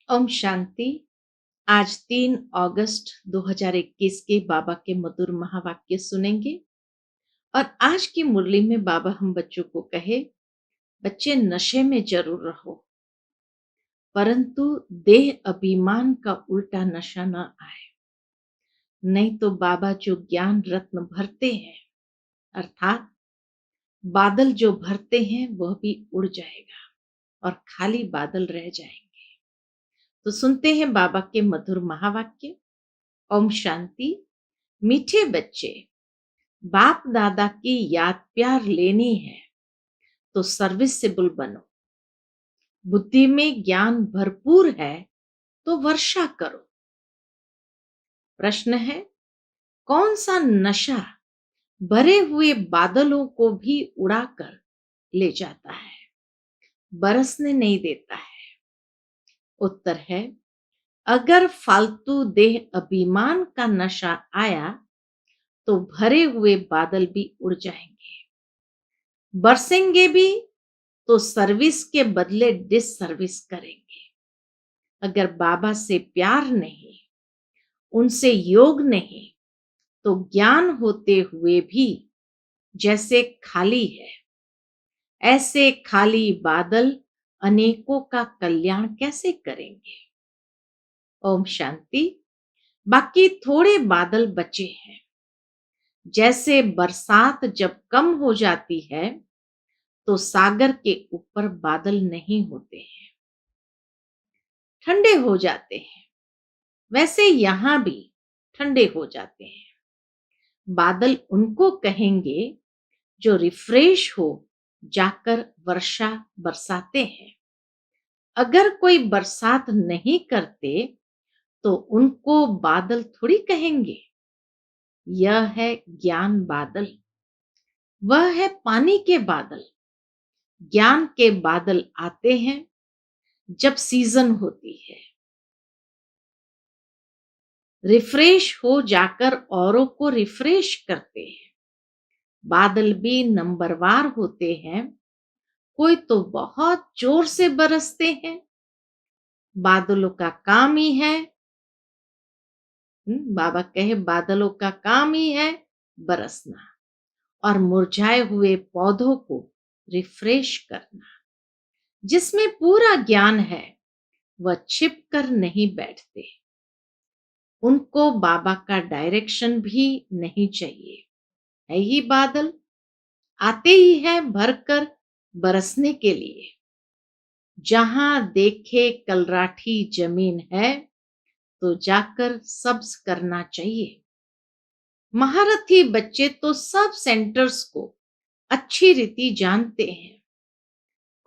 ओम शांति। आज 3 अगस्त 2021 के बाबा के मधुर महावाक्य सुनेंगे। और आज की मुरली में बाबा हम बच्चों को कहे, बच्चे नशे में जरूर रहो, परंतु देह अभिमान का उल्टा नशा न आए। नहीं तो बाबा जो ज्ञान रत्न भरते हैं, अर्थात बादल जो भरते हैं, वह भी उड़ जाएगा और खाली बादल रह जाएंगे। तो सुनते हैं बाबा के मधुर महावाक्य। ओम शांति। मीठे बच्चे, बाप दादा की याद प्यार लेनी है तो सर्विसेबल बनो। बुद्धि में ज्ञान भरपूर है तो वर्षा करो। प्रश्न है, कौन सा नशा भरे हुए बादलों को भी उड़ाकर ले जाता है, बरसने नहीं देता है? उत्तर है, अगर फालतू देह अभिमान का नशा आया तो भरे हुए बादल भी उड़ जाएंगे, बरसेंगे भी तो सर्विस के बदले डिससर्विस करेंगे। अगर बाबा से प्यार नहीं, उनसे योग नहीं, तो ज्ञान होते हुए भी जैसे खाली है, ऐसे खाली बादल अनेकों का कल्याण कैसे करेंगे? ओम शांति। बाकी थोड़े बादल बचे हैं। जैसे बरसात जब कम हो जाती है तो सागर के ऊपर बादल नहीं होते हैं, ठंडे हो जाते हैं, वैसे यहां भी ठंडे हो जाते हैं। बादल उनको कहेंगे जो रिफ्रेश हो जाकर वर्षा बरसाते हैं। अगर कोई बरसात नहीं करते तो उनको बादल थोड़ी कहेंगे। यह है ज्ञान बादल, वह है पानी के बादल। ज्ञान के बादल आते हैं जब सीजन होती है, रिफ्रेश हो जाकर औरों को रिफ्रेश करते हैं। बादल भी नंबरवार होते हैं, कोई तो बहुत जोर से बरसते हैं। बादलों का काम ही है, बाबा कहे, बादलों का काम ही है बरसना और मुरझाए हुए पौधों को रिफ्रेश करना। जिसमें पूरा ज्ञान है वह छिप कर नहीं बैठते, उनको बाबा का डायरेक्शन भी नहीं चाहिए। है ही बादल, आते ही है भरकर बरसने के लिए। जहां देखे कलराठी जमीन है तो जाकर सब्ज करना चाहिए। महारथी बच्चे तो सब सेंटर्स को अच्छी रीति जानते हैं।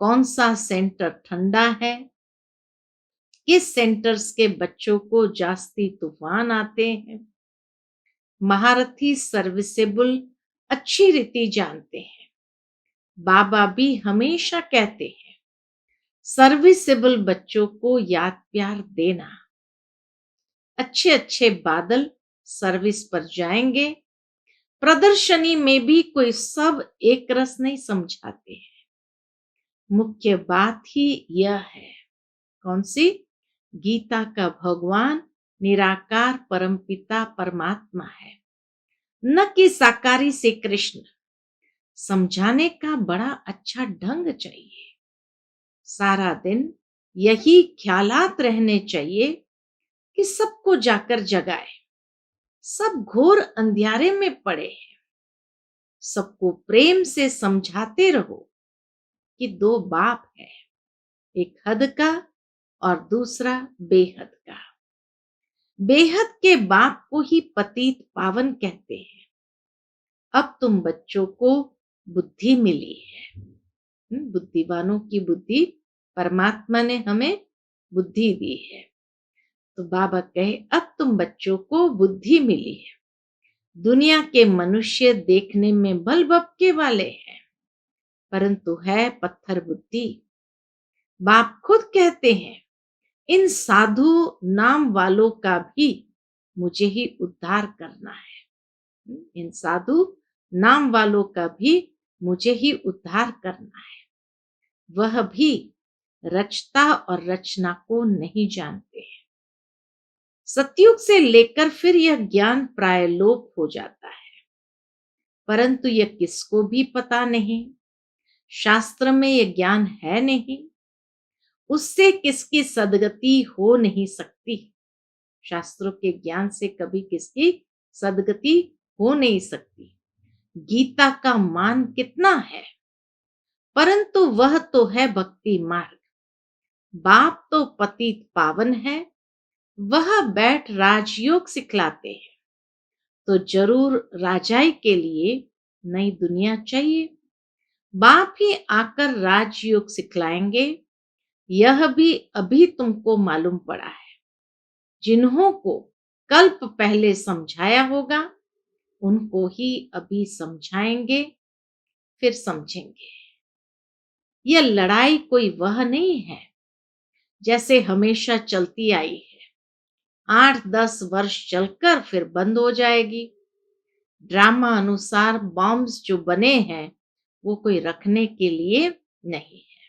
कौन सा सेंटर ठंडा है, किस सेंटर्स के बच्चों को जास्ती तूफान आते हैं। महारथी सर्विसेबल अच्छी रीति जानते हैं। बाबा भी हमेशा कहते हैं, सर्विसेबल बच्चों को याद प्यार देना। अच्छे अच्छे बादल सर्विस पर जाएंगे। प्रदर्शनी में भी कोई सब एक रस नहीं समझाते हैं। मुख्य बात ही यह है, कौन सी? गीता का भगवान निराकार परमपिता परमात्मा है, न कि साकारी से कृष्ण। समझाने का बड़ा अच्छा ढंग चाहिए। सारा दिन यही ख्यालात रहने चाहिए कि सबको जाकर जगाए। सब घोर अंधियारे में पड़े हैं। सबको प्रेम से समझाते रहो कि दो बाप है, एक हद का और दूसरा बेहद का। बेहद के बाप को ही पतित पावन कहते हैं। अब तुम बच्चों को बुद्धि मिली है, बुद्धिवानों की बुद्धि परमात्मा ने हमें बुद्धि दी है। तो बाबा कहे, अब तुम बच्चों को बुद्धि मिली है। दुनिया के मनुष्य देखने में बल बपके वाले हैं, परंतु है पत्थर बुद्धि। बाप खुद कहते हैं, इन साधु नाम वालों का भी मुझे ही उद्धार करना है। इन साधु नाम वालों का भी मुझे ही उद्धार करना है। वह भी रचता और रचना को नहीं जानते हैं। सतयुग से लेकर फिर यह ज्ञान प्राय लोप हो जाता है, परंतु यह किसको भी पता नहीं। शास्त्र में यह ज्ञान है नहीं, उससे किसकी सदगति हो नहीं सकती। शास्त्रों के ज्ञान से कभी किसकी सदगति हो नहीं सकती। गीता का मान कितना है, परंतु वह तो है भक्ति मार्ग। बाप तो पतित पावन है, वह बैठ राजयोग सिखलाते हैं। तो जरूर राजाई के लिए नई दुनिया चाहिए। बाप ही आकर राजयोग सिखलाएंगे, यह भी अभी तुमको मालूम पड़ा है। जिन्हों को कल्प पहले समझाया होगा, उनको ही अभी समझाएंगे, फिर समझेंगे। यह लड़ाई कोई वह नहीं है जैसे हमेशा चलती आई है, 8-10 वर्ष चलकर फिर बंद हो जाएगी। ड्रामा अनुसार बॉम्ब्स जो बने हैं वो कोई रखने के लिए नहीं है।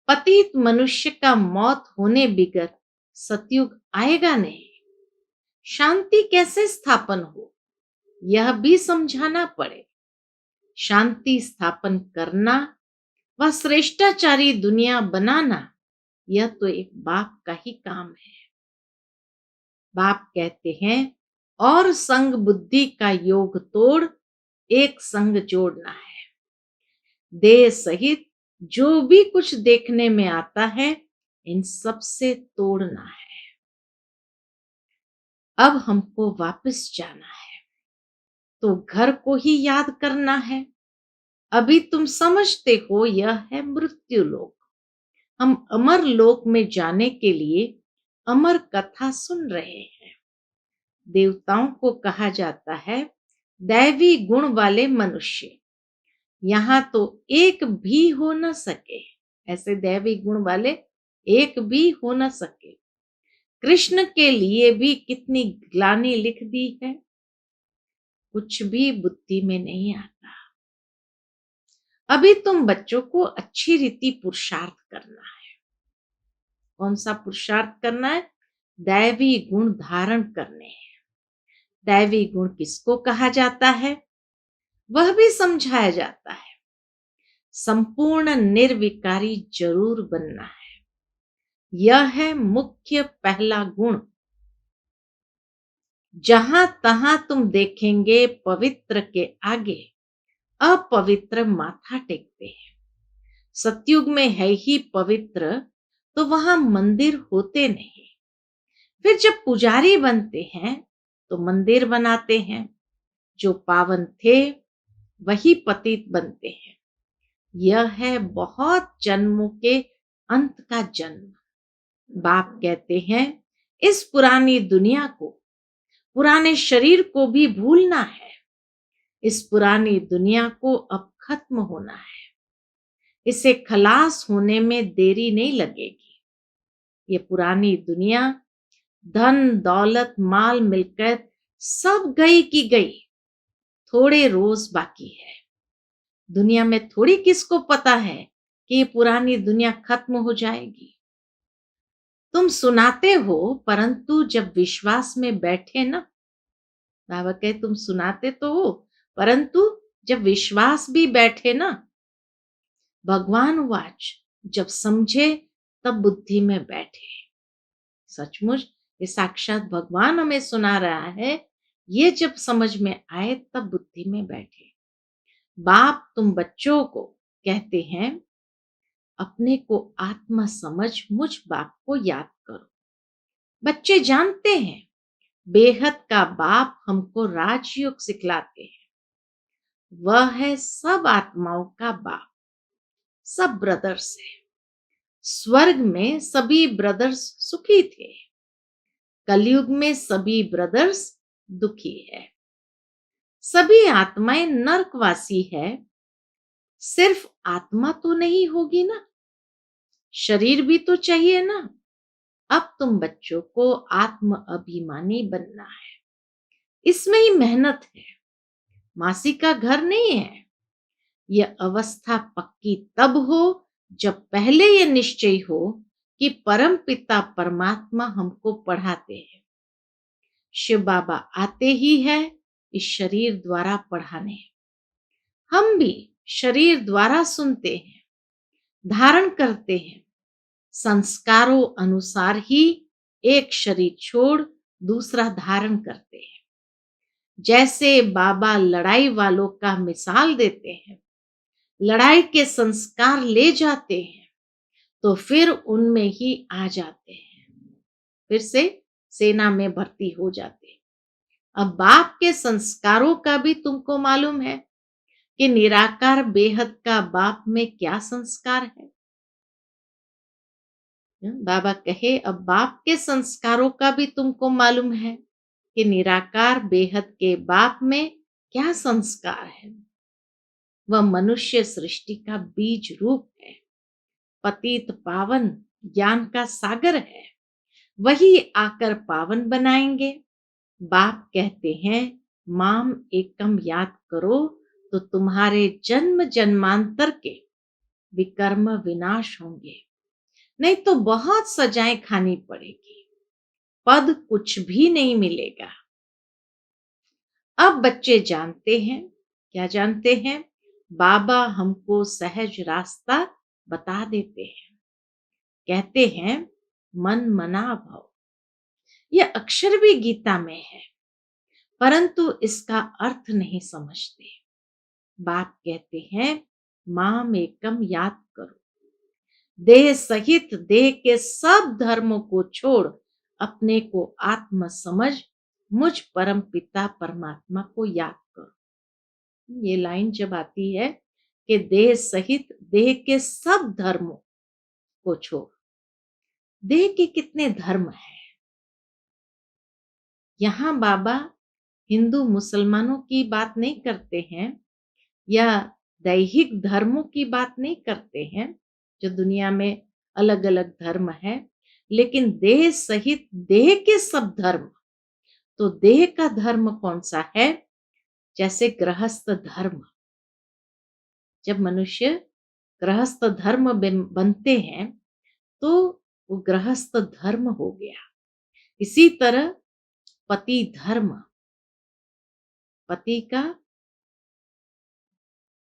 पतित मनुष्य का मौत होने बिगर सतयुग आएगा नहीं। शांति कैसे स्थापन हो, यह भी समझाना पड़े। शांति स्थापन करना व श्रेष्ठाचारी दुनिया बनाना, यह तो एक बाप का ही काम है। बाप कहते हैं, और संग बुद्धि का योग तोड़, एक संग जोड़ना है। देह सहित जो भी कुछ देखने में आता है, इन सब से तोड़ना है। अब हमको वापस जाना है, तो घर को ही याद करना है। अभी तुम समझते हो यह है मृत्यु लोक। हम अमर लोक में जाने के लिए अमर कथा सुन रहे हैं। देवताओं को कहा जाता है दैवी गुण वाले मनुष्य। यहाँ तो एक भी हो न सके, ऐसे दैवी गुण वाले एक भी हो न सके। कृष्ण के लिए भी कितनी ग्लानि लिख दी है, कुछ भी बुद्धि में नहीं आता। अभी तुम बच्चों को अच्छी रीति पुरुषार्थ करना है। कौन सा पुरुषार्थ करना है? दैवी गुण धारण करने हैं। दैवी गुण किसको कहा जाता है, वह भी समझाया जाता है। संपूर्ण निर्विकारी जरूर बनना है, यह है मुख्य पहला गुण। जहां तहां तुम देखेंगे पवित्र के आगे अपवित्र माथा टेकते हैं। सतयुग में है ही पवित्र, तो वहां मंदिर होते नहीं। फिर जब पुजारी बनते हैं तो मंदिर बनाते हैं। जो पावन थे वही पतित बनते हैं। यह है बहुत जन्मों के अंत का जन्म। बाप कहते हैं, इस पुरानी दुनिया को, पुराने शरीर को भी भूलना है। इस पुरानी दुनिया को अब खत्म होना है। इसे खलास होने में देरी नहीं लगेगी। ये पुरानी दुनिया, धन दौलत माल मिलकर सब गई की गई, थोड़े रोज बाकी है। दुनिया में थोड़ी किसको पता है कि ये पुरानी दुनिया खत्म हो जाएगी। तुम सुनाते हो, परंतु जब विश्वास में बैठे ना, बाबा कहे तुम सुनाते तो हो, परंतु जब विश्वास भी बैठे ना, भगवान वाच जब समझे तब बुद्धि में बैठे। सचमुच ये साक्षात भगवान हमें सुना रहा है। ये जब समझ में आए तब बुद्धि में बैठे। बाप तुम बच्चों को कहते हैं, अपने को आत्मा समझ मुझ बाप को याद करो। बच्चे जानते हैं बेहद का बाप हमको राजयोग सिखलाते हैं। वह है सब आत्माओं का बाप, सब ब्रदर्स है। स्वर्ग में सभी ब्रदर्स सुखी थे, कलयुग में सभी ब्रदर्स दुखी है। सभी आत्माएं नरकवासी है। सिर्फ आत्मा तो नहीं होगी ना, शरीर भी तो चाहिए ना। अब तुम बच्चों को आत्म अभिमानी बनना है। इसमें ही मेहनत है, मासी का घर नहीं है। यह अवस्था पक्की तब हो जब पहले ये निश्चय हो कि परम पिता परमात्मा हमको पढ़ाते हैं, शिव बाबा आते ही है इस शरीर द्वारा पढ़ाने, हम भी शरीर द्वारा सुनते हैं, धारण करते हैं, संस्कारों अनुसार ही एक शरीर छोड़ दूसरा धारण करते हैं। जैसे बाबा लड़ाई वालों का मिसाल देते हैं, लड़ाई के संस्कार ले जाते हैं तो फिर उनमें ही आ जाते हैं, फिर से सेना में भर्ती हो जाते हैं। अब बाप के संस्कारों का भी तुमको मालूम है कि निराकार बेहद का बाप में क्या संस्कार है। बाबा कहे अब बाप के संस्कारों का भी तुमको मालूम है कि निराकार बेहद के बाप में क्या संस्कार है। वह मनुष्य सृष्टि का बीज रूप है, पतित पावन ज्ञान का सागर है, वही आकर पावन बनाएंगे। बाप कहते हैं माम एकम याद करो तो तुम्हारे जन्म जन्मांतर के विकर्म विनाश होंगे, नहीं तो बहुत सजाएं खानी पड़ेगी, पद कुछ भी नहीं मिलेगा। अब बच्चे जानते हैं, क्या जानते हैं? बाबा हमको सहज रास्ता बता देते हैं, कहते हैं मन मना भव। यह अक्षर भी गीता में है, परंतु इसका अर्थ नहीं समझते। बाप कहते हैं माम एकम याद करो, देह सहित देह के सब धर्मों को छोड़ अपने को आत्म समझ मुझ परम पिता परमात्मा को याद करो। ये लाइन जब आती है कि देह सहित देह के सब धर्मों को छोड़, देह के कितने धर्म हैं? यहां बाबा हिंदू मुसलमानों की बात नहीं करते हैं या दैहिक धर्मों की बात नहीं करते हैं, जो दुनिया में अलग अलग धर्म है, लेकिन देह सहित देह के सब धर्म। तो देह का धर्म कौन सा है? जैसे गृहस्थ धर्म, जब मनुष्य गृहस्थ धर्म बनते हैं तो वो गृहस्थ धर्म हो गया। इसी तरह पति धर्म, पति का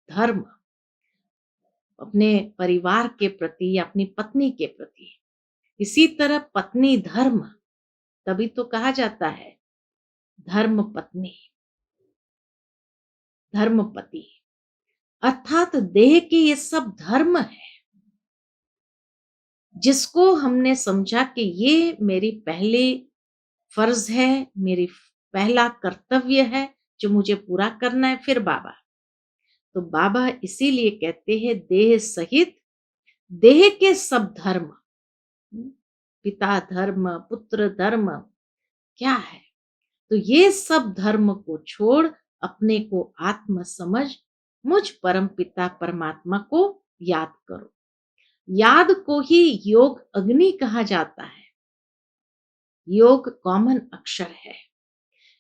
धर्म अपने परिवार के प्रति या अपनी पत्नी के प्रति, इसी तरह पत्नी धर्म, तभी तो कहा जाता है धर्म पत्नी धर्म पति, अर्थात देह के ये सब धर्म है जिसको हमने समझा कि ये मेरी पहली फर्ज है, मेरी पहला कर्तव्य है जो मुझे पूरा करना है। फिर बाबा, तो बाबा इसीलिए कहते हैं देह सहित देह के सब धर्म, पिता धर्म, पुत्र धर्म क्या है, तो ये सब धर्म को छोड़ अपने को आत्म समझ मुझ परम पिता परमात्मा को याद करो। याद को ही योग अग्नि कहा जाता है। योग कॉमन अक्षर है,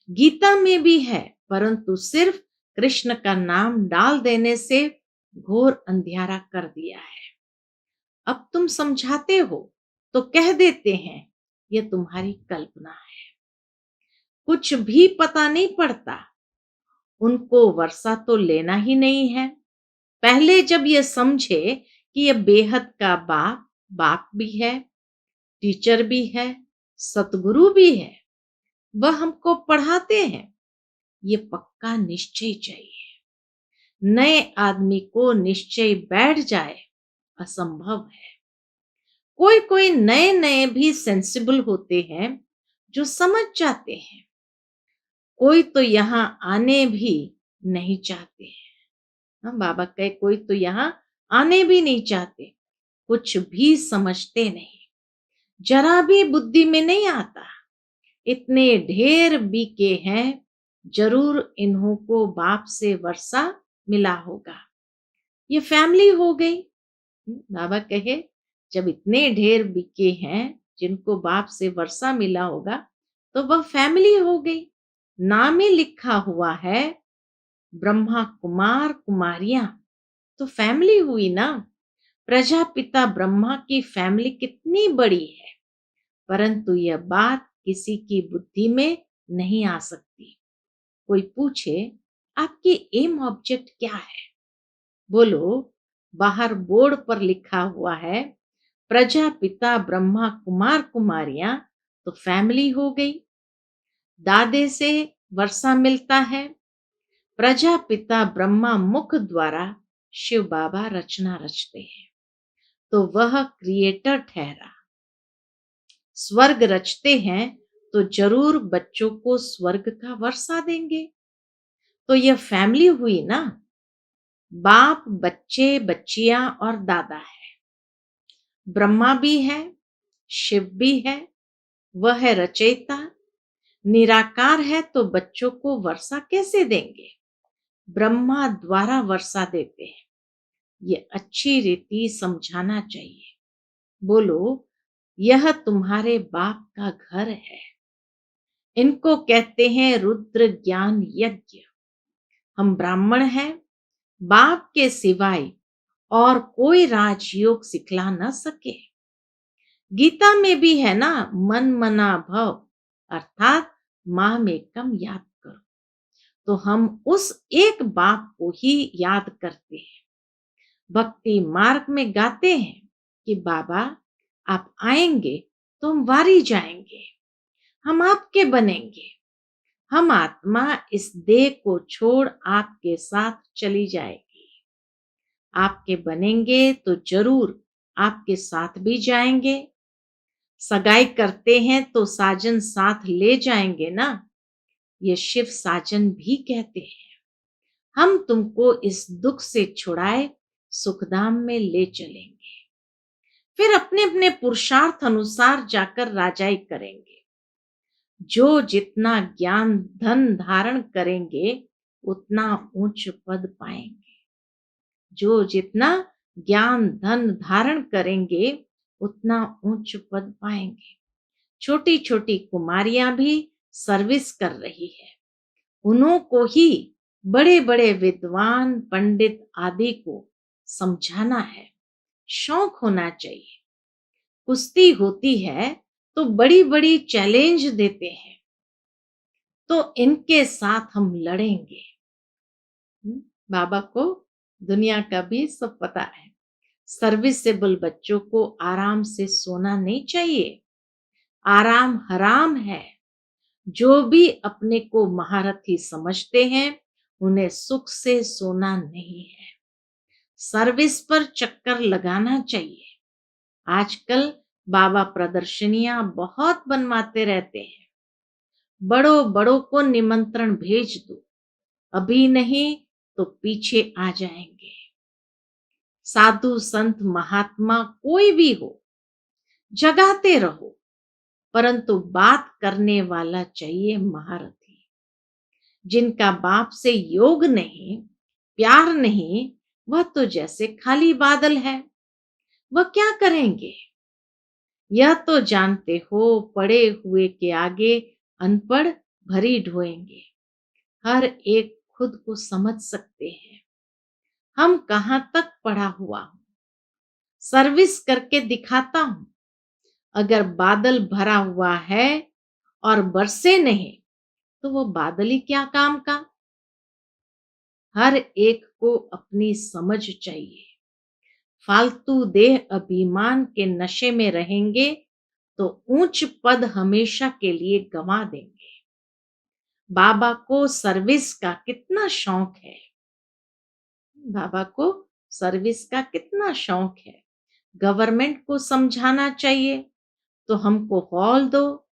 गीता में भी है, परंतु सिर्फ कृष्ण का नाम डाल देने से घोर अंधियारा कर दिया है। अब तुम समझाते हो तो कह देते हैं यह तुम्हारी कल्पना है, कुछ भी पता नहीं पड़ता। उनको वर्षा तो लेना ही नहीं है। पहले जब ये समझे कि ये बेहद का बाप बाप भी है, टीचर भी है, सतगुरु भी है, वह हमको पढ़ाते हैं, ये पक्का निश्चय चाहिए। नए आदमी को निश्चय बैठ जाए असंभव है। कोई कोई नए नए भी सेंसिबल होते हैं जो समझ जाते हैं, कोई तो यहाँ आने भी नहीं चाहते हैं। हाँ, बाबा कहे कोई तो यहाँ आने भी नहीं चाहते, कुछ भी समझते नहीं, जरा भी बुद्धि में नहीं आता। इतने ढेर बीके हैं, जरूर इन्हों को बाप से वर्षा मिला होगा, ये फैमिली हो गई। बाबा कहे जब इतने ढेर बीके हैं जिनको बाप से वर्षा मिला होगा तो वह फैमिली हो गई। नाम ही लिखा हुआ है ब्रह्मा कुमार कुमारियां, तो फैमिली हुई ना। प्रजापिता ब्रह्मा की फैमिली कितनी बड़ी है, परंतु यह बात किसी की बुद्धि में नहीं आ सकती। कोई पूछे, आपकी एम ऑब्जेक्ट क्या है? बोलो, बाहर बोर्ड पर लिखा हुआ है प्रजापिता ब्रह्मा कुमार कुमारियां, तो फैमिली हो गई। दादे से वर्षा मिलता है, प्रजापिता ब्रह्मा मुख द्वारा शिव बाबा रचना रचते हैं, तो वह क्रिएटर ठहरा। स्वर्ग रचते हैं तो जरूर बच्चों को स्वर्ग का वर्षा देंगे। तो यह फैमिली हुई ना, बाप, बच्चे, बच्चियां और दादा है। ब्रह्मा भी है, शिव भी है, वह है रचयिता। निराकार है तो बच्चों को वर्षा कैसे देंगे? ब्रह्मा द्वारा वर्षा देते हैं। ये अच्छी रीति समझाना चाहिए। बोलो, यह तुम्हारे बाप का घर है। इनको कहते हैं रुद्र ज्ञान यज्ञ। हम ब्राह्मण हैं, बाप के सिवाय और कोई राजयोग सिखला न सके। गीता में भी है ना, मन मना भव, अर्थात माँ में कम याद करो। तो हम उस एक बाप को ही याद करते हैं। भक्ति मार्ग में गाते हैं कि बाबा आप आएंगे तो हम वारी जाएंगे, हम आपके बनेंगे। हम आत्मा इस देह को छोड़ आपके साथ चली जाएगी। आपके बनेंगे तो जरूर आपके साथ भी जाएंगे। सगाई करते हैं तो साजन साथ ले जाएंगे ना, ये शिव साजन भी कहते हैं। हम तुमको इस दुख से छुड़ाए सुखधाम में ले चलेंगे, फिर अपने अपने पुरुषार्थ अनुसार जाकर राजाई करेंगे। जो जितना ज्ञान धन धारण करेंगे उतना ऊंच पद पाएंगे। जो जितना ज्ञान धन धारण करेंगे उतना ऊंच पद पाएंगे। छोटी छोटी कुमारियां भी सर्विस कर रही है। उन्हों को ही बड़े बड़े विद्वान पंडित आदि को समझाना है। शौक होना चाहिए। कुश्ती होती है तो बड़ी बड़ी चैलेंज देते हैं, तो इनके साथ हम लड़ेंगे। बाबा को दुनिया का भी सब पता है। सर्विसेबल बच्चों को आराम से सोना नहीं चाहिए। आराम हराम है। जो भी अपने को महारथी समझते हैं उन्हें सुख से सोना नहीं है। सर्विस पर चक्कर लगाना चाहिए। आजकल बाबा प्रदर्शनियां बहुत बनवाते रहते हैं। बड़ों बड़ों को निमंत्रण भेज दो, अभी नहीं तो पीछे आ जाएंगे। साधु संत महात्मा कोई भी हो, जगाते रहो, परंतु बात करने वाला चाहिए महारथी। जिनका बाप से योग नहीं, प्यार नहीं, वह तो जैसे खाली बादल है। वह क्या करेंगे? यह तो जानते हो, पढ़े हुए के आगे अनपढ़ भरी ढोएंगे। हर एक खुद को समझ सकते हैं। हम कहां तक पढ़ा हुआ हूं, सर्विस करके दिखाता हूं। अगर बादल भरा हुआ है और बरसे नहीं तो वो बादल ही क्या काम का। हर एक को अपनी समझ चाहिए। फालतू देह अभिमान के नशे में रहेंगे तो ऊंच पद हमेशा के लिए गंवा देंगे। बाबा को सर्विस का कितना शौक है। बाबा को सर्विस का कितना शौक है। गवर्नमेंट को समझाना चाहिए तो हमको हॉल दो,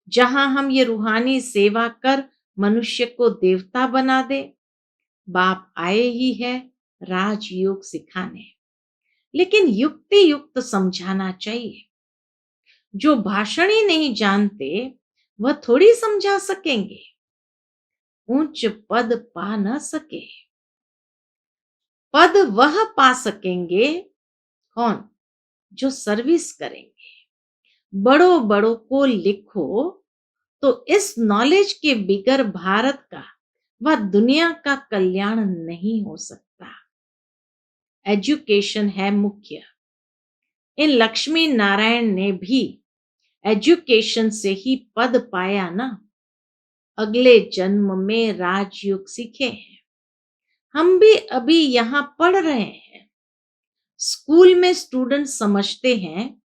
जहां हम ये रूहानी सेवा कर मनुष्य को देवता बना दे। बाप आए ही है राजयोग सिखाने, लेकिन युक्ति युक्त समझाना चाहिए। जो भाषण ही नहीं जानते वह थोड़ी समझा सकेंगे। ऊंच पद पा न सके, पद वह पा सकेंगे कौन? जो सर्विस करेंगे। बड़ों बड़ों को लिखो तो इस नॉलेज के बिगर भारत का व दुनिया का कल्याण नहीं हो सकता। एजुकेशन है मुख्य। इन लक्ष्मी नारायण ने भी एजुकेशन से ही पद पाया ना। अगले जन्म में राजयोग सीखे हैं। हम भी अभी यहाँ पढ़ रहे हैं। स्कूल में स्टूडेंट समझते हैं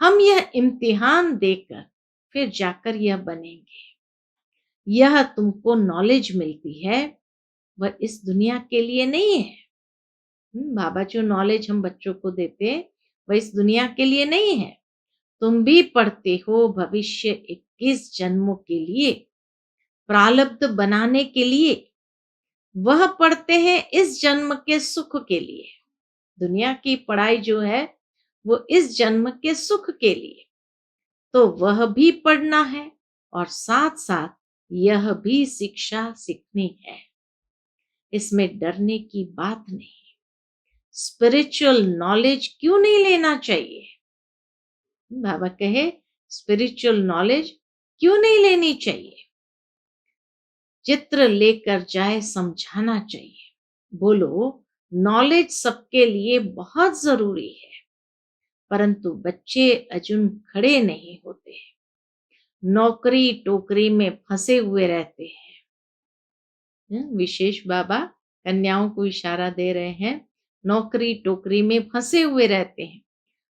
हम यह इम्तिहान देकर फिर जाकर यह बनेंगे। यह तुमको नॉलेज मिलती है, वह इस दुनिया के लिए नहीं है। बाबा जो नॉलेज हम बच्चों को देते हैं वह इस दुनिया के लिए नहीं है। तुम भी पढ़ते हो भविष्य 21 जन्मों के लिए, प्रारब्ध बनाने के लिए। वह पढ़ते हैं इस जन्म के सुख के लिए। दुनिया की पढ़ाई जो है वो इस जन्म के सुख के लिए, तो वह भी पढ़ना है और साथ साथ यह भी शिक्षा सीखनी है। इसमें डरने की बात नहीं। स्पिरिचुअल नॉलेज क्यों नहीं लेना चाहिए? बाबा कहे स्पिरिचुअल नॉलेज क्यों नहीं लेनी चाहिए? चित्र लेकर जाए समझाना चाहिए। बोलो नॉलेज सबके लिए बहुत जरूरी है, परंतु बच्चे अजून खड़े नहीं होते, नौकरी टोकरी में फंसे हुए रहते हैं। विशेष बाबा कन्याओं को इशारा दे रहे हैं, नौकरी टोकरी में फंसे हुए रहते हैं।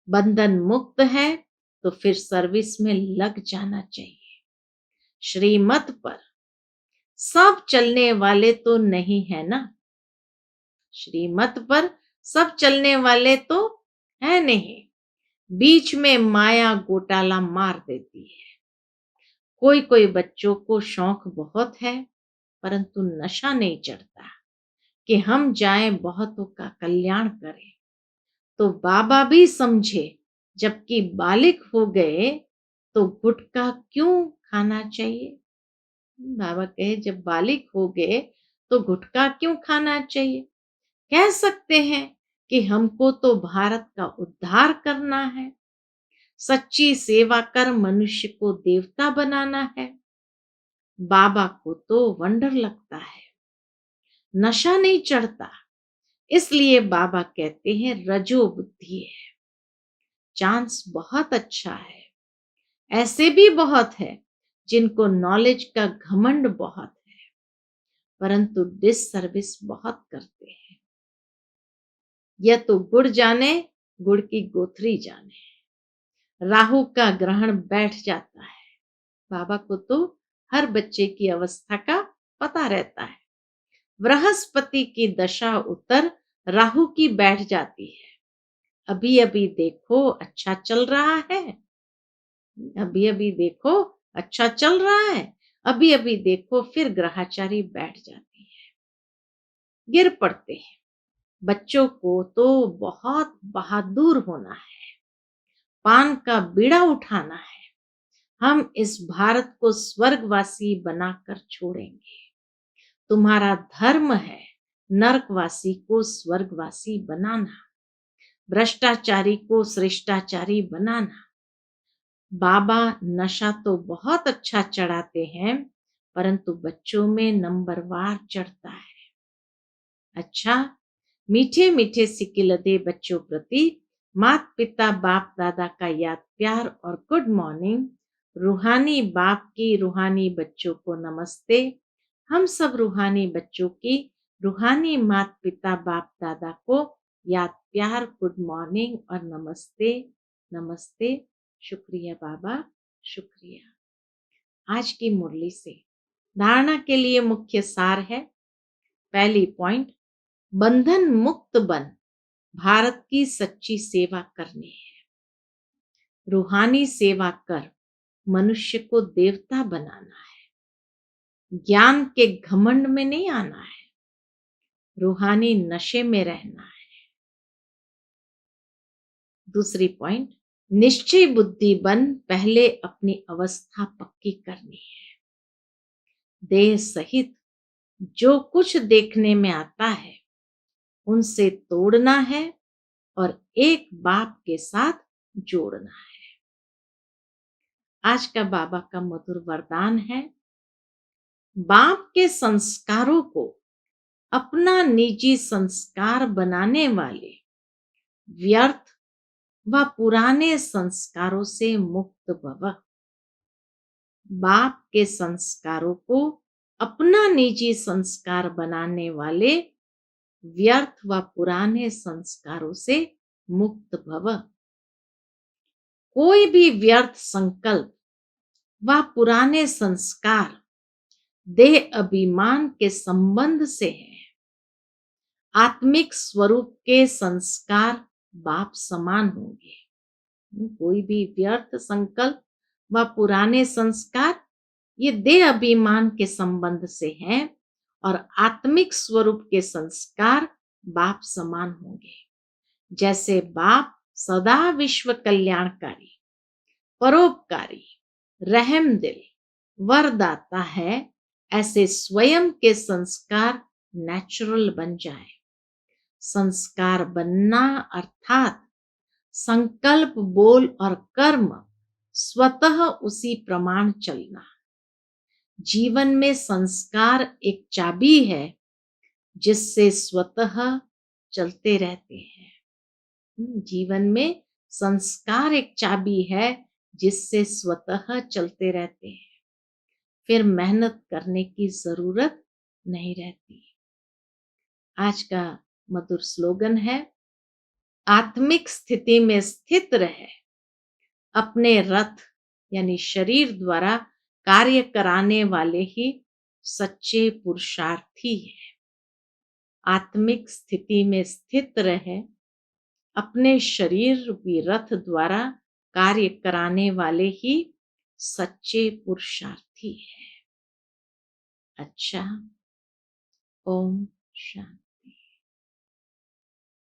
बंधन मुक्त है तो फिर सर्विस में लग जाना चाहिए। श्रीमत पर सब चलने वाले तो नहीं है ना। श्रीमत पर सब चलने वाले तो है नहीं। बीच में माया घोटाला मार देती है। कोई कोई बच्चों को शौक बहुत है, परंतु नशा नहीं चढ़ता कि हम जाएं बहुतों का कल्याण करें। तो बाबा भी समझे जबकि बालिक हो गए तो गुटखा क्यों खाना चाहिए? बाबा कहे जब बालिक हो गए तो गुटखा क्यों खाना चाहिए? कह सकते हैं कि हमको तो भारत का उद्धार करना है, सच्ची सेवा कर मनुष्य को देवता बनाना है। बाबा को तो वंडर लगता है, नशा नहीं चढ़ता। इसलिए बाबा कहते हैं रजो बुद्धि है। चांस बहुत अच्छा है। ऐसे भी बहुत है जिनको नॉलेज का घमंड बहुत है, परंतु डिस सर्विस बहुत करते हैं। यह तो गुड़ जाने, गुड़ की गोथरी जाने। राहु का ग्रहण बैठ जाता है। बाबा को तो हर बच्चे की अवस्था का पता रहता है। बृहस्पति की दशा उत्तर राहु की बैठ जाती है। अभी अभी देखो अच्छा चल रहा है, अभी अभी देखो अच्छा चल रहा है, अभी अभी देखो फिर ग्रहाचारी बैठ जाती है, गिर पड़ते हैं। बच्चों को तो बहुत बहादुर होना है, पान का बीड़ा उठाना है। हम इस भारत को स्वर्गवासी बनाकर छोड़ेंगे। तुम्हारा धर्म है नरकवासी को स्वर्गवासी बनाना, भ्रष्टाचारी को श्रेष्ठाचारी बनाना। बाबा नशा तो बहुत अच्छा चढ़ाते हैं, परंतु बच्चों में नंबरवार चढ़ता है। अच्छा, मीठे मीठे सिकिलदे बच्चों प्रति माता पिता बाप दादा का याद प्यार और गुड मॉर्निंग। रूहानी बाप की रूहानी बच्चों को नमस्ते। हम सब रूहानी बच्चों की रूहानी माता पिता बाप दादा को याद प्यार गुड मॉर्निंग और नमस्ते नमस्ते। शुक्रिया बाबा, शुक्रिया। आज की मुरली से धारणा के लिए मुख्य सार है। पहली पॉइंट, बंधन मुक्त बन भारत की सच्ची सेवा करनी है। रूहानी सेवा कर मनुष्य को देवता बनाना है। ज्ञान के घमंड में नहीं आना है, रूहानी नशे में रहना है। दूसरी पॉइंट, निश्चय बुद्धि बन पहले अपनी अवस्था पक्की करनी है। देह सहित जो कुछ देखने में आता है उनसे तोड़ना है और एक बाप के साथ जोड़ना है। आज का बाबा का मधुर वरदान है, बाप के संस्कारों को अपना निजी संस्कार बनाने वाले व्यर्थ व पुराने संस्कारों से मुक्त भव। बाप के संस्कारों को अपना निजी संस्कार बनाने वाले व्यर्थ व पुराने संस्कारों से मुक्त भव। कोई भी व्यर्थ संकल्प व पुराने संस्कार देह अभिमान के संबंध से है। आत्मिक स्वरूप के संस्कार बाप समान होंगे। कोई भी व्यर्थ संकल्प व पुराने संस्कार ये देह अभिमान के संबंध से हैं और आत्मिक स्वरूप के संस्कार बाप समान होंगे। जैसे बाप सदा विश्व कल्याणकारी, परोपकारी, रहमदिल, वरदाता है, ऐसे स्वयं के संस्कार नेचुरल बन जाए। संस्कार बनना अर्थात संकल्प, बोल और कर्म स्वतः उसी प्रमाण चलना। जीवन में संस्कार एक चाबी है जिससे स्वतः चलते रहते हैं। जीवन में संस्कार एक चाबी है जिससे स्वतः चलते रहते हैं, फिर मेहनत करने की जरूरत नहीं रहती। आज का मधुर स्लोगन है, आत्मिक स्थिति में स्थित रहे, अपने रथ यानी शरीर द्वारा कार्य कराने वाले ही सच्चे पुरुषार्थी हैं। आत्मिक स्थिति में स्थित रहे, अपने शरीर रूपी रथ द्वारा कार्य कराने वाले ही सच्चे पुरुषार्थी हैं। अच्छा, ओम शांति।